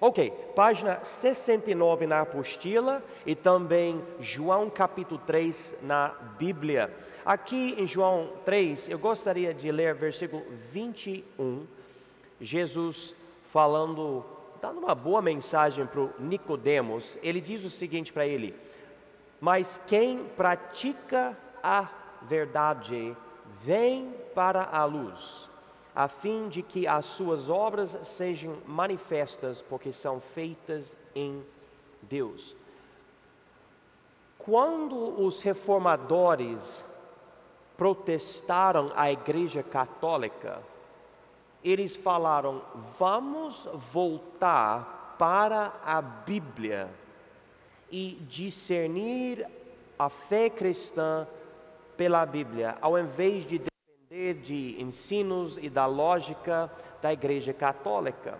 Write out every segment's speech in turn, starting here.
Ok, página 69 na apostila e também João capítulo 3 na Bíblia. Aqui em João 3, eu gostaria de ler versículo 21, Jesus falando, dando uma boa mensagem para o Nicodemos. Ele diz o seguinte para ele: mas quem pratica a verdade vem para a luz, a fim de que as suas obras sejam manifestas, porque são feitas em Deus. Quando os reformadores protestaram a Igreja Católica, eles falaram: vamos voltar para a Bíblia e discernir a fé cristã pela Bíblia, ao invés de depender de ensinos e da lógica da Igreja Católica.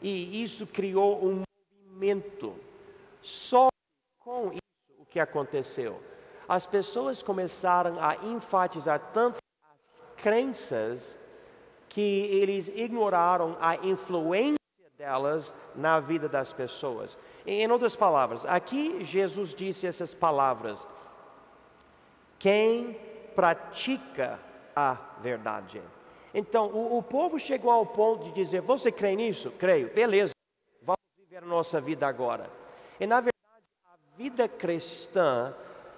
E isso criou um movimento. Só com isso o que aconteceu? As pessoas começaram a enfatizar tanto as crenças que eles ignoraram a influência delas na vida das pessoas. Em outras palavras, aqui Jesus disse essas palavras: quem pratica a verdade. Então, o povo chegou ao ponto de dizer: você crê nisso? Creio. Beleza, vamos viver a nossa vida agora. E na verdade, a vida cristã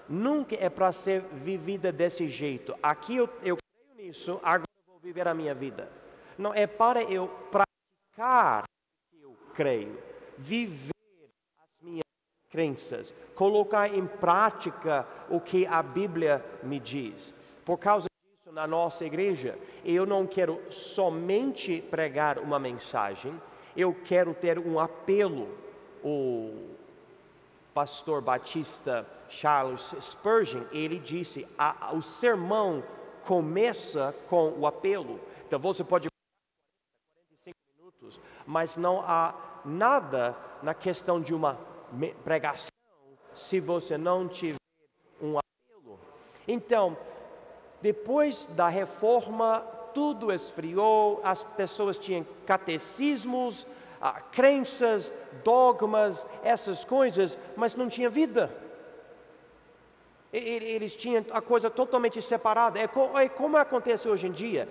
nunca é para ser vivida desse jeito. Aqui eu creio nisso, agora eu vou viver a minha vida. Não, é para eu praticar o que eu creio, viver as minhas crenças, colocar em prática o que a Bíblia me diz. Por causa disso, na nossa igreja, eu não quero somente pregar uma mensagem, eu quero ter um apelo. O pastor batista Charles Spurgeon, ele disse: o sermão começa com o apelo. Então você pode 45 minutos, mas não há nada na questão de uma pregação se você não tiver um apelo. Então, depois da reforma, tudo esfriou, as pessoas tinham catecismos, crenças, dogmas, essas coisas, mas não tinha vida. Eles tinham a coisa totalmente separada. É como acontece hoje em dia.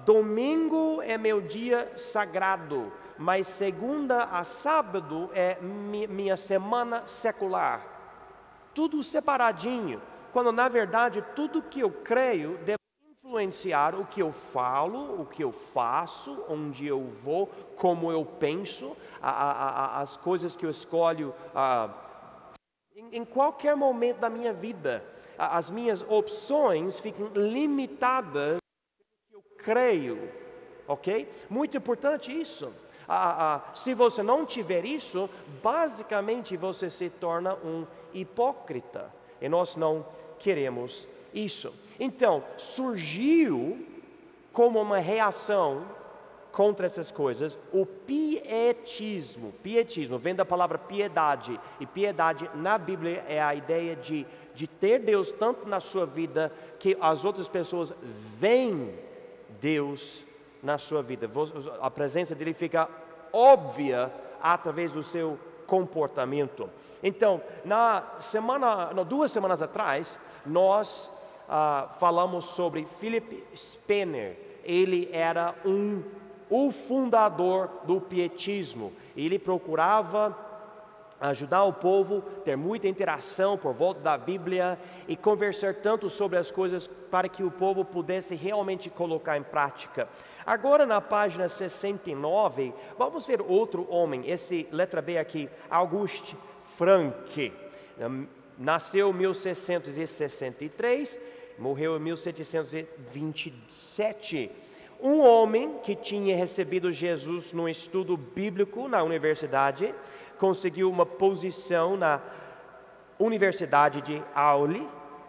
Domingo é meu dia sagrado, mas segunda a sábado é minha semana secular. Tudo separadinho, quando na verdade tudo que eu creio deve influenciar o que eu falo, o que eu faço, onde eu vou, como eu penso, as coisas que eu escolho em qualquer momento da minha vida. As minhas opções ficam limitadas pelo que eu creio, ok? Muito importante isso. Se você não tiver isso, basicamente você se torna um hipócrita. E nós não queremos isso. Então, surgiu como uma reação contra essas coisas o pietismo. Pietismo vem da palavra piedade. E piedade na Bíblia é a ideia de ter Deus tanto na sua vida que as outras pessoas veem Deus na sua vida. A presença dele fica óbvia através do seu comportamento. Então, 2 semanas atrás, nós falamos sobre Philip Spener. Ele era o fundador do pietismo. Ele procurava ajudar o povo, ter muita interação por volta da Bíblia e conversar tanto sobre as coisas para que o povo pudesse realmente colocar em prática. Agora na página 69, vamos ver outro homem, esse letra B aqui, Auguste Frank. Nasceu em 1663, morreu em 1727. Um homem que tinha recebido Jesus no estudo bíblico na universidade, conseguiu uma posição na Universidade de Auli,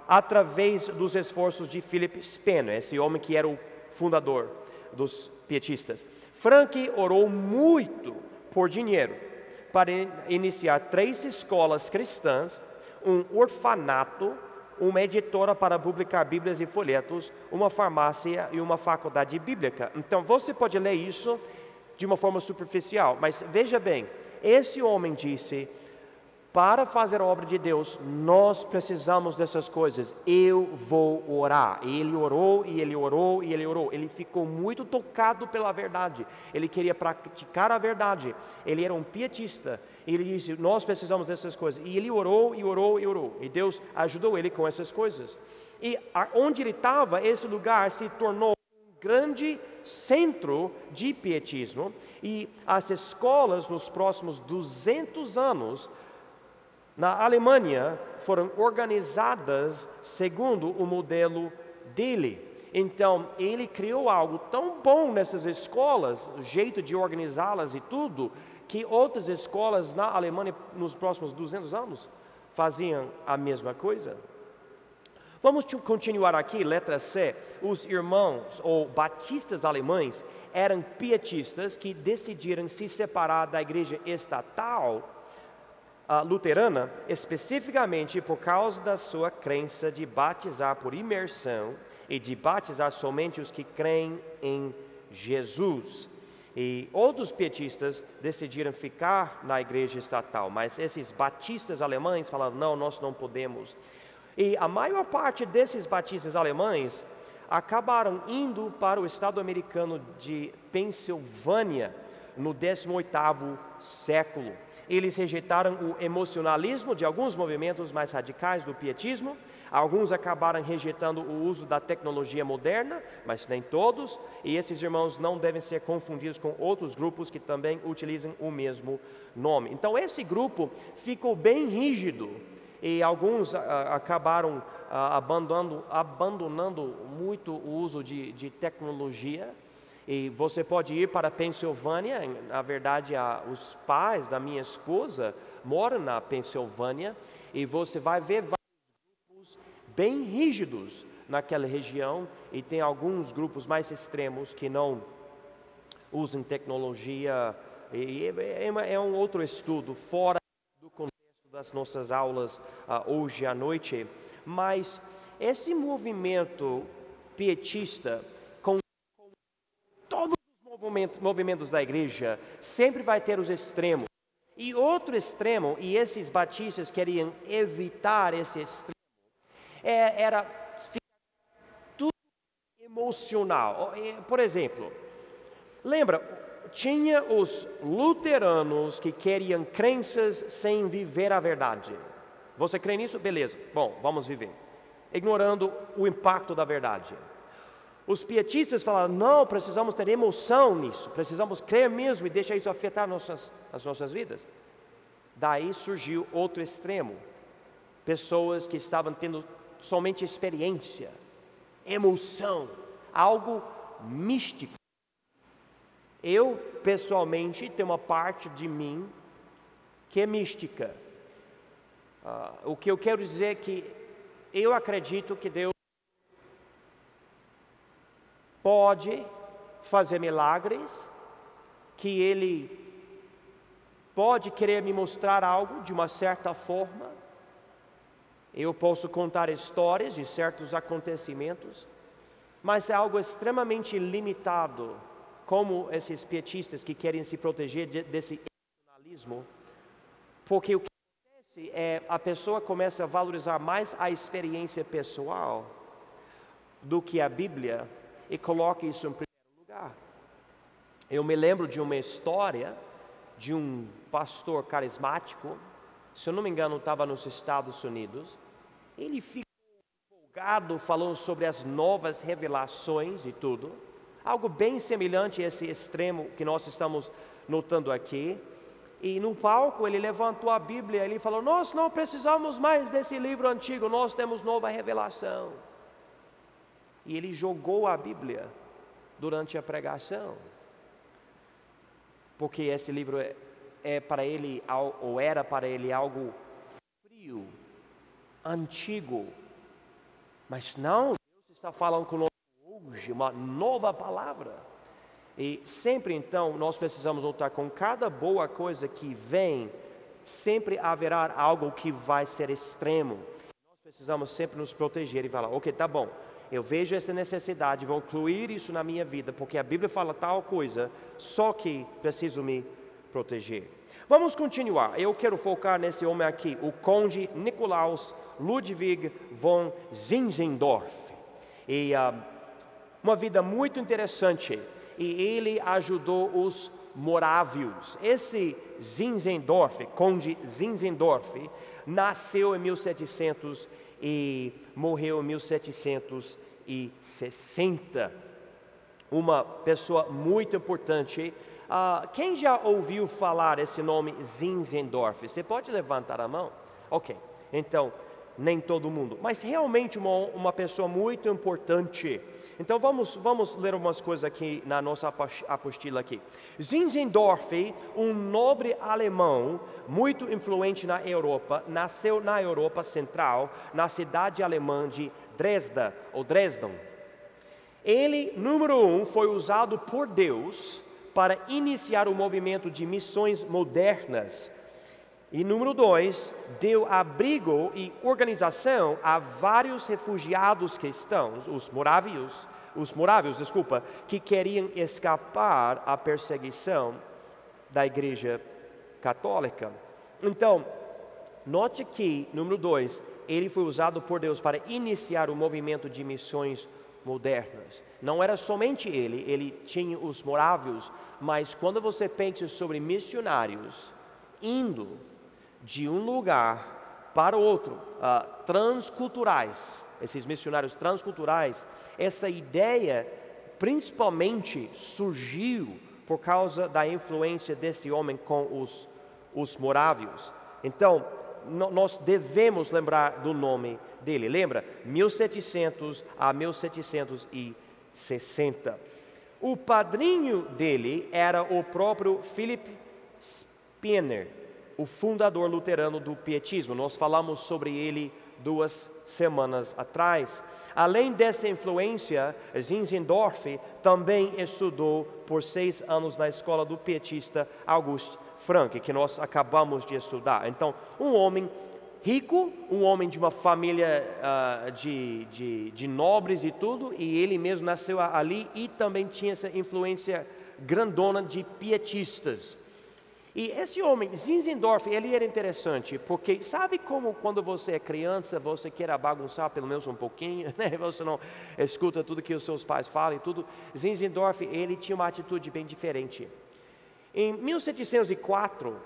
através dos esforços de Philip Spener, esse homem que era o fundador dos pietistas. Frank orou muito por dinheiro para iniciar 3 escolas cristãs, um orfanato, uma editora para publicar bíblias e folhetos, uma farmácia e uma faculdade bíblica. Então você pode ler isso de uma forma superficial. Mas veja bem, esse homem disse: para fazer a obra de Deus, nós precisamos dessas coisas. Eu vou orar. E ele orou, e ele orou, e ele orou. Ele ficou muito tocado pela verdade. Ele queria praticar a verdade. Ele era um pietista. E ele disse: nós precisamos dessas coisas. E ele orou, e orou, e orou. E Deus ajudou ele com essas coisas. E onde ele estava, esse lugar se tornou um grande centro de pietismo. E as escolas, nos próximos 200 anos, na Alemanha, foram organizadas segundo o modelo dele. Então, ele criou algo tão bom nessas escolas, o jeito de organizá-las e tudo, que outras escolas na Alemanha, nos próximos 200 anos, faziam a mesma coisa. Vamos continuar aqui, letra C. Os irmãos, ou batistas alemães, eram pietistas que decidiram se separar da igreja estatal luterana, especificamente por causa da sua crença de batizar por imersão e de batizar somente os que creem em Jesus. E outros pietistas decidiram ficar na igreja estatal, mas esses batistas alemães falaram: não, nós não podemos. E a maior parte desses batistas alemães acabaram indo para o estado americano de Pensilvânia no 18º século. Eles rejeitaram o emocionalismo de alguns movimentos mais radicais do pietismo. Alguns acabaram rejeitando o uso da tecnologia moderna, mas nem todos. E esses irmãos não devem ser confundidos com outros grupos que também utilizam o mesmo nome. Então esse grupo ficou bem rígido. E alguns acabaram abandonando muito o uso de tecnologia. E você pode ir para a Pensilvânia. Na verdade, os pais da minha esposa moram na Pensilvânia. E você vai ver vários grupos bem rígidos naquela região. E tem alguns grupos mais extremos que não usam tecnologia. E é um outro estudo, fora do contexto das nossas aulas hoje à noite. Mas esse movimento pietista, todos os movimentos da igreja, sempre vai ter os extremos. E outro extremo, e esses batistas queriam evitar esse extremo, era tudo emocional. Por exemplo, lembra, tinha os luteranos que queriam crenças sem viver a verdade. Você crê nisso? Beleza, bom, vamos viver. Ignorando o impacto da verdade. Os pietistas falaram: não, precisamos ter emoção nisso, precisamos crer mesmo e deixar isso afetar as nossas vidas. Daí surgiu outro extremo, pessoas que estavam tendo somente experiência, emoção, algo místico. Eu, pessoalmente, tenho uma parte de mim que é mística. O que eu quero dizer é que eu acredito que Deus pode fazer milagres, que Ele pode querer me mostrar algo de uma certa forma. Eu posso contar histórias de certos acontecimentos, mas é algo extremamente limitado, como esses pietistas que querem se proteger desse emocionalismo, porque o que acontece é a pessoa começa a valorizar mais a experiência pessoal do que a Bíblia, e coloca isso em primeiro lugar. Eu me lembro de uma história de um pastor carismático, se eu não me engano estava nos Estados Unidos. Ele ficou empolgado falando sobre as novas revelações e tudo, algo bem semelhante a esse extremo que nós estamos notando aqui. E no palco ele levantou a Bíblia e ele falou: nós não precisamos mais desse livro antigo, nós temos nova revelação. E ele jogou a Bíblia durante a pregação, porque esse livro é para ele, ou era para ele, algo frio, antigo. Mas não, Deus está falando conosco hoje, uma nova palavra. E sempre então nós precisamos lutar com cada boa coisa que vem, sempre haverá algo que vai ser extremo. Nós precisamos sempre nos proteger e falar: ok, tá bom, eu vejo essa necessidade, vou incluir isso na minha vida, porque a Bíblia fala tal coisa, só que preciso me proteger. Vamos continuar. Eu quero focar nesse homem aqui, o conde Nikolaus Ludwig von Zinzendorf. E uma vida muito interessante. E ele ajudou os morávios. Esse Zinzendorf, conde Zinzendorf, nasceu em 1700 e morreu em 1760. Uma pessoa muito importante. Quem já ouviu falar esse nome Zinzendorf? Você pode levantar a mão? Ok, então, nem todo mundo, mas realmente uma pessoa muito importante. Então vamos ler umas coisas aqui na nossa apostila aqui. Zinzendorf, um nobre alemão muito influente na Europa, nasceu na Europa Central, na cidade alemã de Dresden. Ele, número 1, foi usado por Deus para iniciar o movimento de missões modernas. E número 2, deu abrigo e organização a vários refugiados cristãos, os morávios, que queriam escapar à perseguição da Igreja Católica. Então, note que, número 2, ele foi usado por Deus para iniciar o movimento de missões modernas. Não era somente ele tinha os morávios, mas quando você pensa sobre missionários indo de um lugar para outro, transculturais, esses missionários transculturais, essa ideia principalmente surgiu por causa da influência desse homem com os morávios. Então, nós devemos lembrar do nome dele. Lembra? 1700 a 1760. O padrinho dele era o próprio Philipp Spener, o fundador luterano do pietismo. Nós falamos sobre ele 2 semanas atrás. Além dessa influência, Zinzendorf também estudou por 6 anos na escola do pietista August Frank, que nós acabamos de estudar. Então, um homem rico, um homem de uma família de nobres e tudo, e ele mesmo nasceu ali e também tinha essa influência grandona de pietistas. E esse homem, Zinzendorf, ele era interessante, porque sabe como quando você é criança, você quer bagunçar pelo menos um pouquinho, né? Você não escuta tudo que os seus pais falam e tudo. Zinzendorf, ele tinha uma atitude bem diferente. Em 1704,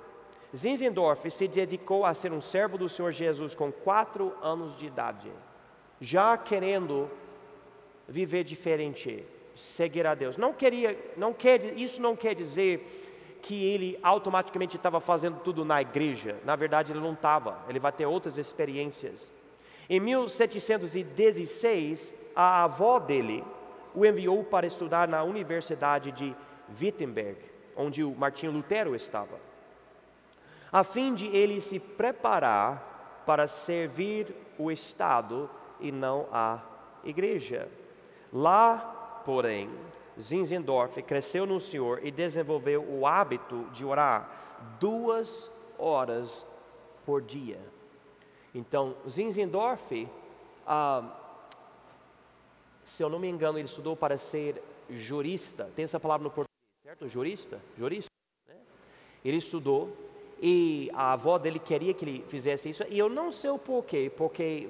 Zinzendorf se dedicou a ser um servo do Senhor Jesus com 4 anos de idade, já querendo viver diferente, seguir a Deus. Isso não quer dizer que ele automaticamente estava fazendo tudo na igreja. Na verdade, ele não estava. Ele vai ter outras experiências. Em 1716, a avó dele o enviou para estudar na Universidade de Wittenberg, onde o Martinho Lutero estava, a fim de ele se preparar para servir o Estado e não a igreja. Lá, porém, Zinzendorf cresceu no Senhor e desenvolveu o hábito de orar 2 horas por dia. Então, Zinzendorf, se eu não me engano, ele estudou para ser jurista. Tem essa palavra no português, certo? Jurista, né? Ele estudou e a avó dele queria que ele fizesse isso. E eu não sei o porquê, porque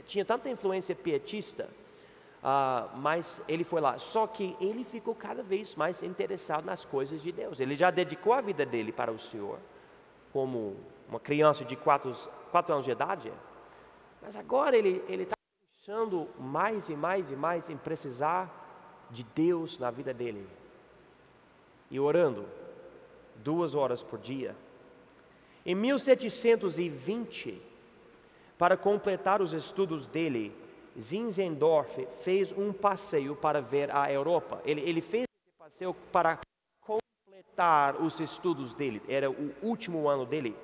tinha tanta influência pietista. Mas ele foi lá, só que ele ficou cada vez mais interessado nas coisas de Deus. Ele já dedicou a vida dele para o Senhor, como uma criança de 4 anos de idade, mas agora ele está pensando mais e mais e mais em precisar de Deus na vida dele, e orando 2 horas por dia. Em 1720, para completar os estudos dele, Zinzendorf fez um passeio para ver a Europa. Ele fez esse passeio para completar os estudos dele, era o último ano dele.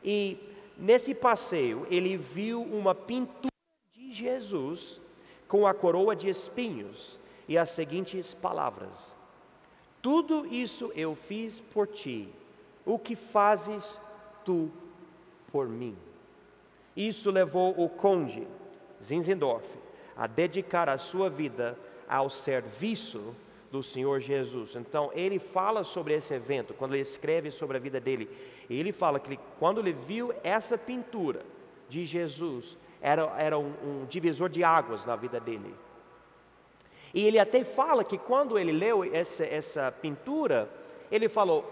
E nesse passeio ele viu uma pintura de Jesus com a coroa de espinhos e as seguintes palavras: tudo isso eu fiz por ti, o que fazes tu por mim? Isso levou o conde Zinzendorf a dedicar a sua vida ao serviço do Senhor Jesus. Então ele fala sobre esse evento, quando ele escreve sobre a vida dele, ele fala que quando ele viu essa pintura de Jesus, era um divisor de águas na vida dele. E ele até fala que quando ele leu essa pintura, ele falou: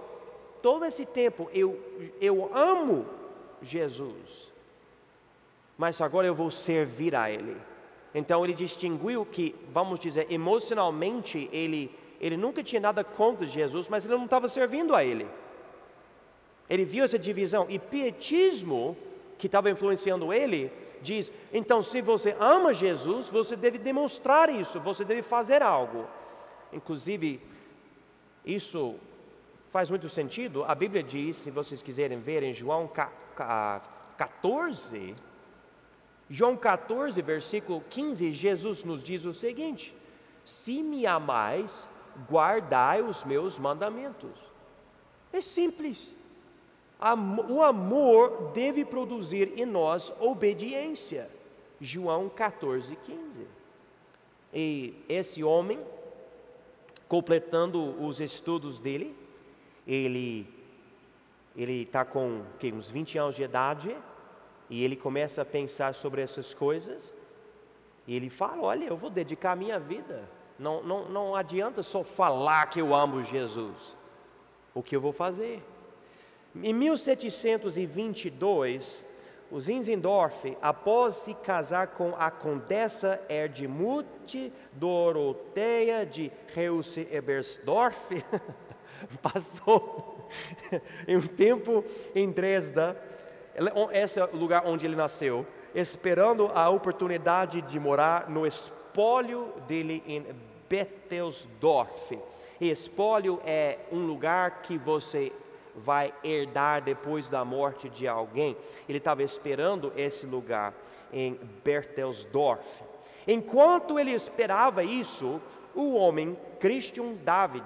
todo esse tempo eu amo Jesus, mas agora eu vou servir a Ele. Então ele distinguiu que, vamos dizer, emocionalmente ele nunca tinha nada contra Jesus, mas ele não estava servindo a Ele. Ele viu essa divisão, e pietismo, que estava influenciando ele, diz: então se você ama Jesus, você deve demonstrar isso, você deve fazer algo. Inclusive, isso faz muito sentido. A Bíblia diz, se vocês quiserem ver em João 14, versículo 15, Jesus nos diz o seguinte: se me amais, guardai os meus mandamentos. É simples. O amor deve produzir em nós obediência. João 14, 15. E esse homem, completando os estudos dele, ele está com uns 20 anos de idade, e ele começa a pensar sobre essas coisas, e ele fala: olha, eu vou dedicar a minha vida, não adianta só falar que eu amo Jesus, o que eu vou fazer? Em 1722, o Zinzendorf, após se casar com a condessa Erdmute Doroteia de Reuss-Ebersdorf, passou um tempo em Dresda, esse é o lugar onde ele nasceu, esperando a oportunidade de morar no espólio dele em Bettelsdorf. E espólio é um lugar que você vai herdar depois da morte de alguém. Ele estava esperando esse lugar em Bettelsdorf. Enquanto ele esperava isso, o homem Christian David,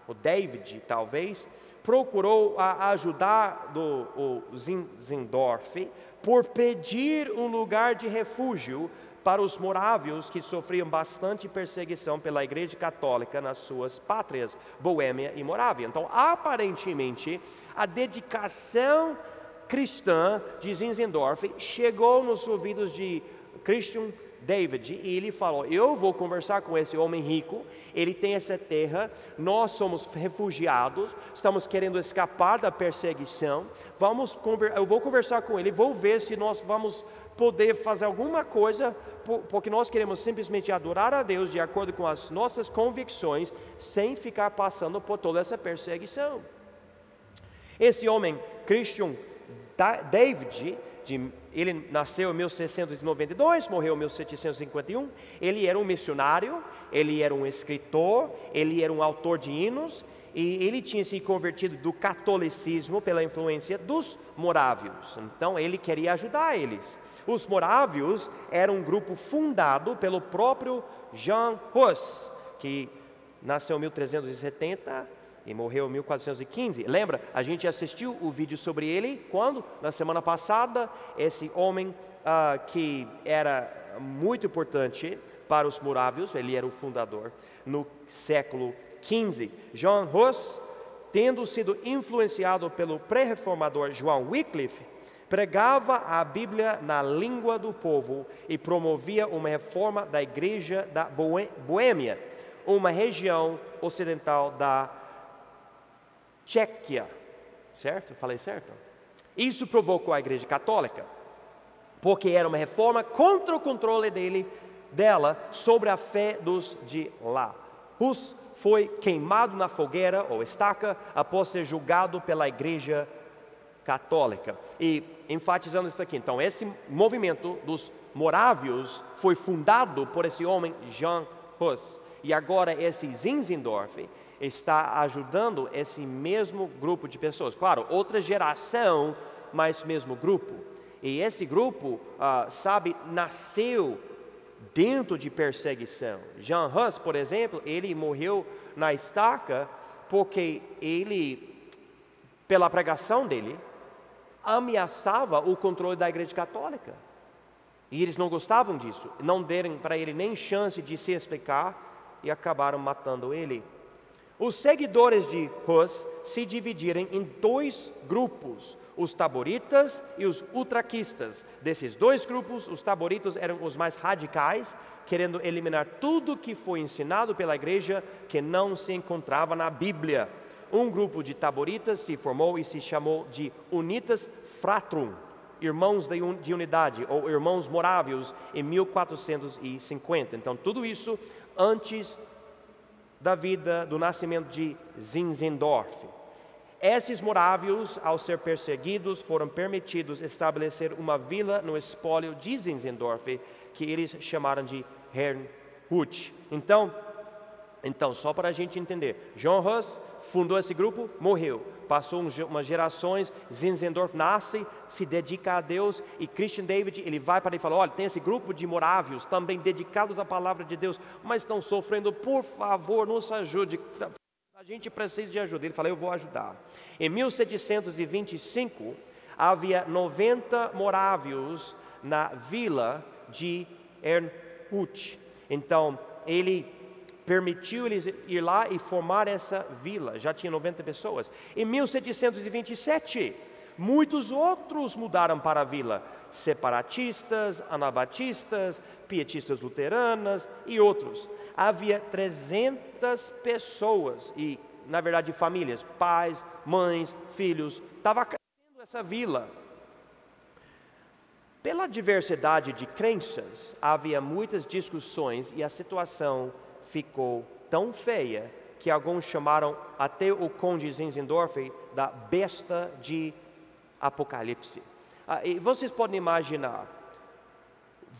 o David talvez, procurou ajudar o Zinzendorf por pedir um lugar de refúgio para os morávios que sofriam bastante perseguição pela Igreja Católica nas suas pátrias, Boêmia e Morávia. Então, aparentemente, a dedicação cristã de Zinzendorf chegou nos ouvidos de Christian David, e ele falou: eu vou conversar com esse homem rico, ele tem essa terra, nós somos refugiados, estamos querendo escapar da perseguição, eu vou conversar com ele, vou ver se nós vamos poder fazer alguma coisa, porque nós queremos simplesmente adorar a Deus de acordo com as nossas convicções, sem ficar passando por toda essa perseguição. Esse homem, Christian David, ele nasceu em 1692, morreu em 1751, ele era um missionário, ele era um escritor, ele era um autor de hinos, e ele tinha se convertido do catolicismo pela influência dos morávios. Então ele queria ajudar eles. Os morávios eram um grupo fundado pelo próprio Jan Hus, que nasceu em 1370 e morreu em 1415. Lembra? A gente assistiu o vídeo sobre ele quando? Na semana passada. Esse homem que era muito importante para os morávios, ele era o fundador no século XV. Jan Hus, tendo sido influenciado pelo pré-reformador João Wycliffe, pregava a Bíblia na língua do povo e promovia uma reforma da igreja da Boêmia, uma região ocidental da Tchequia, certo? Falei certo? Isso provocou a Igreja Católica, porque era uma reforma contra o controle dela sobre a fé dos de lá. Hus foi queimado na fogueira ou estaca após ser julgado pela Igreja Católica. E enfatizando isso aqui, então esse movimento dos morávios foi fundado por esse homem Jan Hus, e agora esse Zinzendorf está ajudando esse mesmo grupo de pessoas. Claro, outra geração, mas mesmo grupo. E esse grupo, nasceu dentro de perseguição. Jan Hus, por exemplo, ele morreu na estaca porque ele, pela pregação dele, ameaçava o controle da Igreja Católica. E eles não gostavam disso, não deram para ele nem chance de se explicar e acabaram matando ele. Os seguidores de Hus se dividiram em dois grupos, os taboritas e os utraquistas. Desses dois grupos, os taboritas eram os mais radicais, querendo eliminar tudo que foi ensinado pela igreja que não se encontrava na Bíblia. Um grupo de taboritas se formou e se chamou de Unitas Fratrum, irmãos de unidade, ou irmãos morávios, em 1450. Então, tudo isso antes do nascimento de Zinzendorf. Esses morávios, ao ser perseguidos, foram permitidos estabelecer uma vila no espólio de Zinzendorf, que eles chamaram de Herrnhut. Então, só para a gente entender, John Hus fundou esse grupo, morreu. Passou umas gerações, Zinzendorf nasce, se dedica a Deus, e Christian David, ele vai para ele e fala, olha, tem esse grupo de morávios, também dedicados à palavra de Deus, mas estão sofrendo, por favor, nos ajude, a gente precisa de ajuda. Ele fala, eu vou ajudar. Em 1725, havia 90 morávios na vila de Herrnhut. Então, ele permitiu eles ir lá e formar essa vila, já tinha 90 pessoas. Em 1727, muitos outros mudaram para a vila, separatistas, anabatistas, pietistas luteranas e outros. Havia 300 pessoas, e na verdade famílias, pais, mães, filhos, estava crescendo essa vila. Pela diversidade de crenças, havia muitas discussões e a situação ficou tão feia que alguns chamaram até o conde Zinzendorf da besta de Apocalipse. E vocês podem imaginar,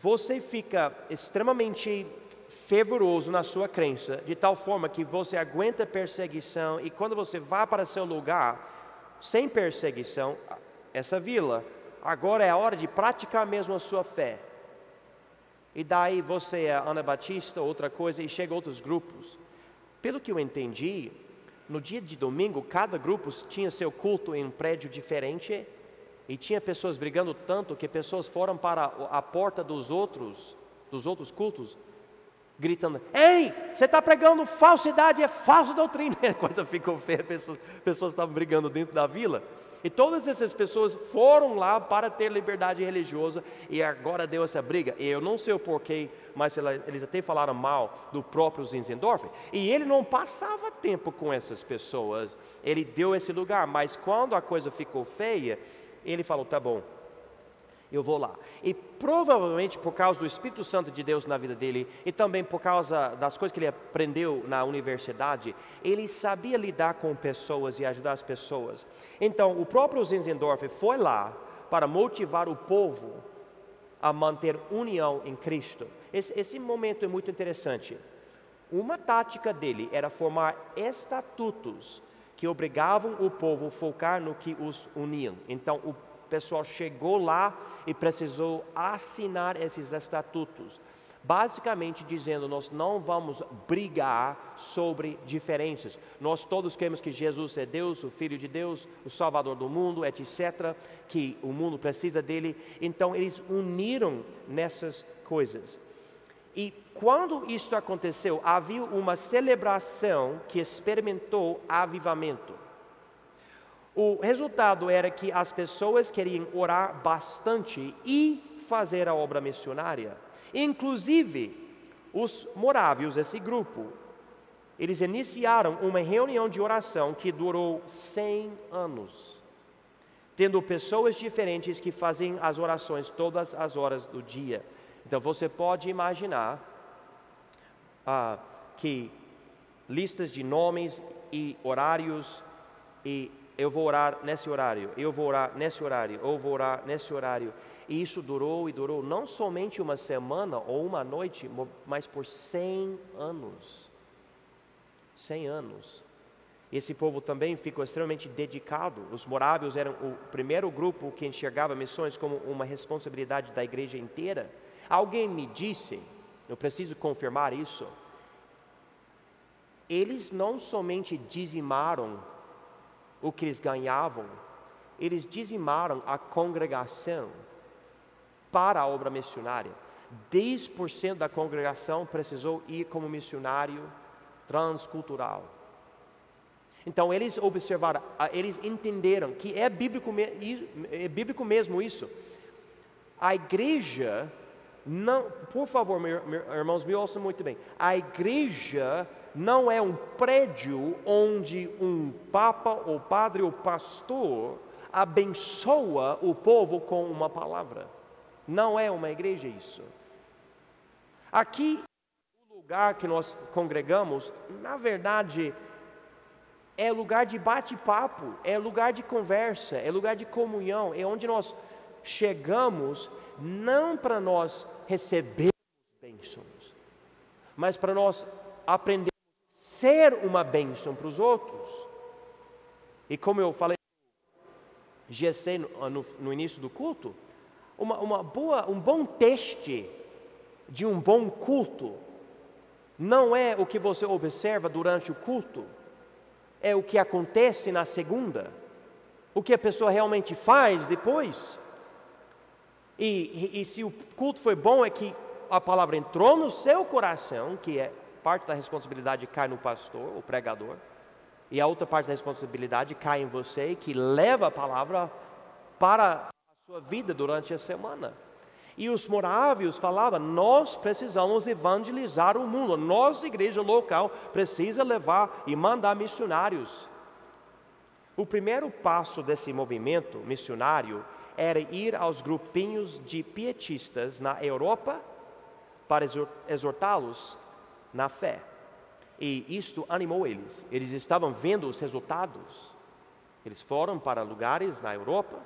você fica extremamente fervoroso na sua crença, de tal forma que você aguenta perseguição, e quando você vai para seu lugar, sem perseguição, essa vila, agora é a hora de praticar mesmo a sua fé. E daí você é anabatista, outra coisa, e chega outros grupos. Pelo que eu entendi, no dia de domingo, cada grupo tinha seu culto em um prédio diferente, e tinha pessoas brigando tanto que pessoas foram para a porta dos outros cultos, gritando, ei, você está pregando falsidade, é falsa doutrina. A coisa ficou feia, pessoas estavam brigando dentro da vila. E todas essas pessoas foram lá para ter liberdade religiosa, e agora deu essa briga. E eu não sei o porquê, mas eles até falaram mal do próprio Zinzendorf. E ele não passava tempo com essas pessoas, ele deu esse lugar. Mas quando a coisa ficou feia, ele falou, tá bom, eu vou lá. E provavelmente por causa do Espírito Santo de Deus na vida dele, e também por causa das coisas que ele aprendeu na universidade, ele sabia lidar com pessoas e ajudar as pessoas. Então, o próprio Zinzendorf foi lá para motivar o povo a manter união em Cristo. Esse momento é muito interessante. Uma tática dele era formar estatutos que obrigavam o povo a focar no que os uniam. Então, o pessoal chegou lá e precisou assinar esses estatutos, basicamente dizendo, nós não vamos brigar sobre diferenças, nós todos queremos que Jesus é Deus, o Filho de Deus, o Salvador do mundo, etc., que o mundo precisa dele. Então eles uniram nessas coisas. E quando isso aconteceu, havia uma celebração que experimentou avivamento. O resultado era que as pessoas queriam orar bastante e fazer a obra missionária. Inclusive, os morávios, esse grupo, eles iniciaram uma reunião de oração que durou 100 anos, tendo pessoas diferentes que faziam as orações todas as horas do dia. Então você pode imaginar que listas de nomes e horários, e eu vou orar nesse horário, eu vou orar nesse horário, eu vou orar nesse horário. E isso durou e durou não somente uma semana ou uma noite, mas por 100 anos. 100 anos. Esse povo também ficou extremamente dedicado. Os morávios eram o primeiro grupo que enxergava missões como uma responsabilidade da igreja inteira. Alguém me disse, eu preciso confirmar isso, eles não somente dizimaram o que eles ganhavam, eles dizimaram a congregação. para a obra missionária. 10% da congregação precisou ir como missionário transcultural. Então eles observaram, eles entenderam que é bíblico mesmo isso. A igreja não, por favor, irmãos, me ouçam muito bem. A igreja não é um prédio onde um papa ou padre ou pastor abençoa o povo com uma palavra. Não é uma igreja isso. Aqui, o lugar que nós congregamos, na verdade, é lugar de bate-papo, é lugar de conversa, é lugar de comunhão, é onde nós chegamos não para nós recebermos bênçãos, mas para nós aprendermos a ser uma bênção para os outros. E como eu falei GC no início do culto, um bom teste de um bom culto não é o que você observa durante o culto, é o que acontece na segunda, o que a pessoa realmente faz depois. E se o culto foi bom, é que a palavra entrou no seu coração, que é parte da responsabilidade cai no pastor, o pregador, e a outra parte da responsabilidade cai em você, que leva a palavra para a sua vida durante a semana. E os morávios falavam, nós precisamos evangelizar o mundo, nossa igreja local precisa levar e mandar missionários. O primeiro passo desse movimento missionário era ir aos grupinhos de pietistas na Europa para exortá-los na fé. E isto animou eles. Eles estavam vendo os resultados. Eles foram para lugares na Europa,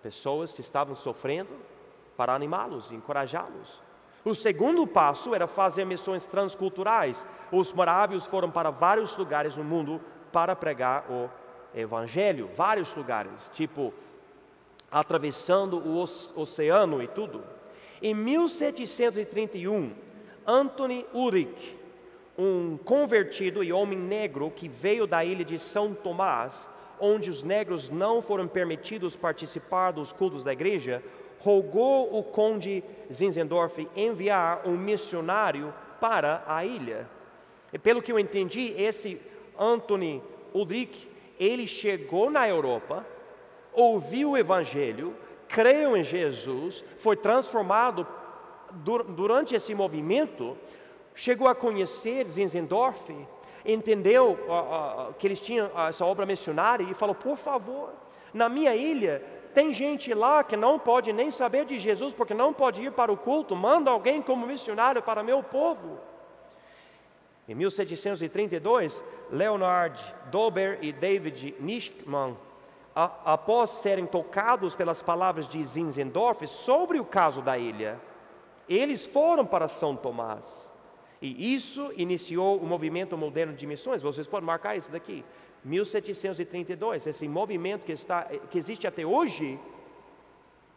pessoas que estavam sofrendo, para animá-los, encorajá-los. O segundo passo era fazer missões transculturais. Os morávios foram para vários lugares no mundo para pregar o evangelho. Vários lugares, tipo atravessando o oceano e tudo. Em 1731, Anthony Ulrich, um convertido e homem negro que veio da ilha de São Tomás, onde os negros não foram permitidos participar dos cultos da igreja, rogou o conde Zinzendorf enviar um missionário para a ilha. E pelo que eu entendi, esse Anthony Ulrich, ele chegou na Europa, ouviu o evangelho, creu em Jesus, foi transformado durante esse movimento, chegou a conhecer Zinzendorf, entendeu que eles tinham essa obra missionária e falou, por favor, na minha ilha tem gente lá que não pode nem saber de Jesus porque não pode ir para o culto, manda alguém como missionário para meu povo. Em 1732, Leonard Dober e David Nischmann, após serem tocados pelas palavras de Zinzendorf sobre o caso da ilha, eles foram para São Tomás. E isso iniciou o movimento moderno de missões. Vocês podem marcar isso daqui. 1732, esse movimento que existe até hoje,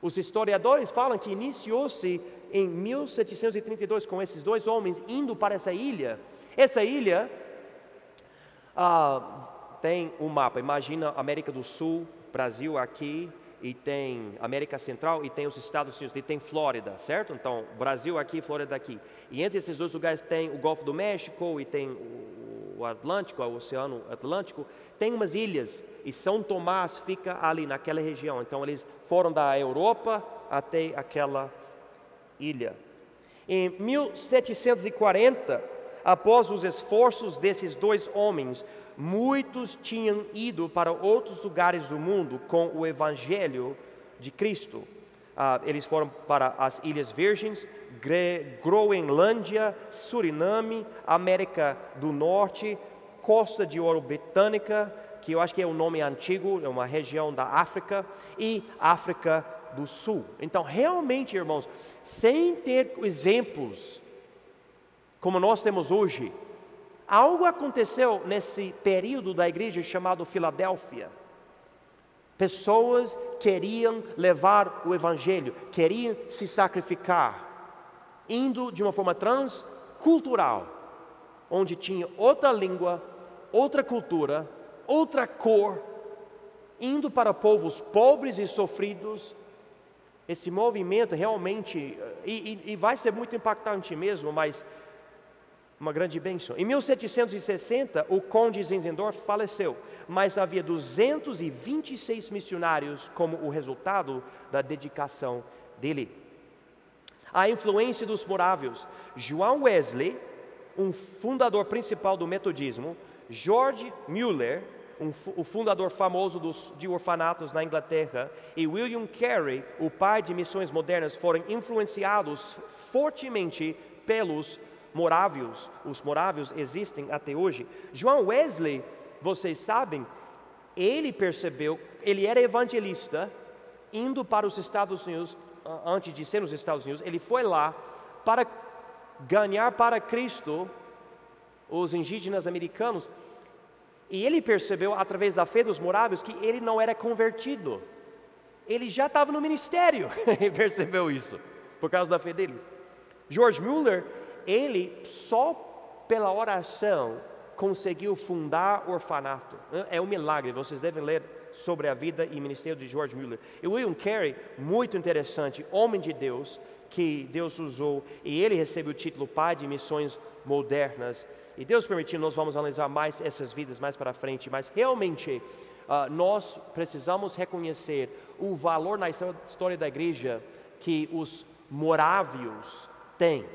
os historiadores falam que iniciou-se em 1732 com esses dois homens indo para essa ilha. Essa ilha tem um mapa, imagina América do Sul, Brasil aqui, e tem América Central e tem os Estados Unidos, e tem Flórida, certo? Então, Brasil aqui, Flórida aqui. E entre esses dois lugares tem o Golfo do México e tem o Atlântico, o Oceano Atlântico. Tem umas ilhas e São Tomás fica ali naquela região. Então, eles foram da Europa até aquela ilha. Em 1740, após os esforços desses dois homens, muitos tinham ido para outros lugares do mundo com o Evangelho de Cristo. Eles foram para as Ilhas Virgens, Groenlândia, Suriname, América do Norte, Costa de Ouro Britânica, que eu acho que é um nome antigo, é uma região da África, e África do Sul. Então, realmente, irmãos, sem ter exemplos como nós temos hoje, algo aconteceu nesse período da igreja chamado Filadélfia. Pessoas queriam levar o evangelho, queriam se sacrificar, indo de uma forma transcultural, onde tinha outra língua, outra cultura, outra cor, indo para povos pobres e sofridos, Esse movimento realmente, e vai ser muito impactante mesmo, mas uma grande bênção. Em 1760, o conde Zinzendorf faleceu, mas havia 226 missionários como o resultado da dedicação dele. A influência dos morávios. João Wesley, um fundador principal do metodismo, George Mueller, o fundador famoso de orfanatos na Inglaterra, e William Carey, o pai de missões modernas, foram influenciados fortemente pelos morávios. Os morávios existem até hoje. João Wesley, vocês sabem, ele percebeu, ele era evangelista, indo para os Estados Unidos, antes de ser nos Estados Unidos, ele foi lá para ganhar para Cristo os indígenas americanos, e ele percebeu, através da fé dos morávios, que ele não era convertido. Ele já estava no ministério, e percebeu isso, por causa da fé deles. George Mueller, ele só pela oração conseguiu fundar orfanato. É um milagre, vocês devem ler sobre a vida e ministério de George Mueller. E William Carey, muito interessante, homem de Deus, que Deus usou, e ele recebeu o título Pai de Missões Modernas. E Deus permitindo, nós vamos analisar mais essas vidas mais para frente, mas realmente nós precisamos reconhecer o valor na história da igreja que os morávios têm.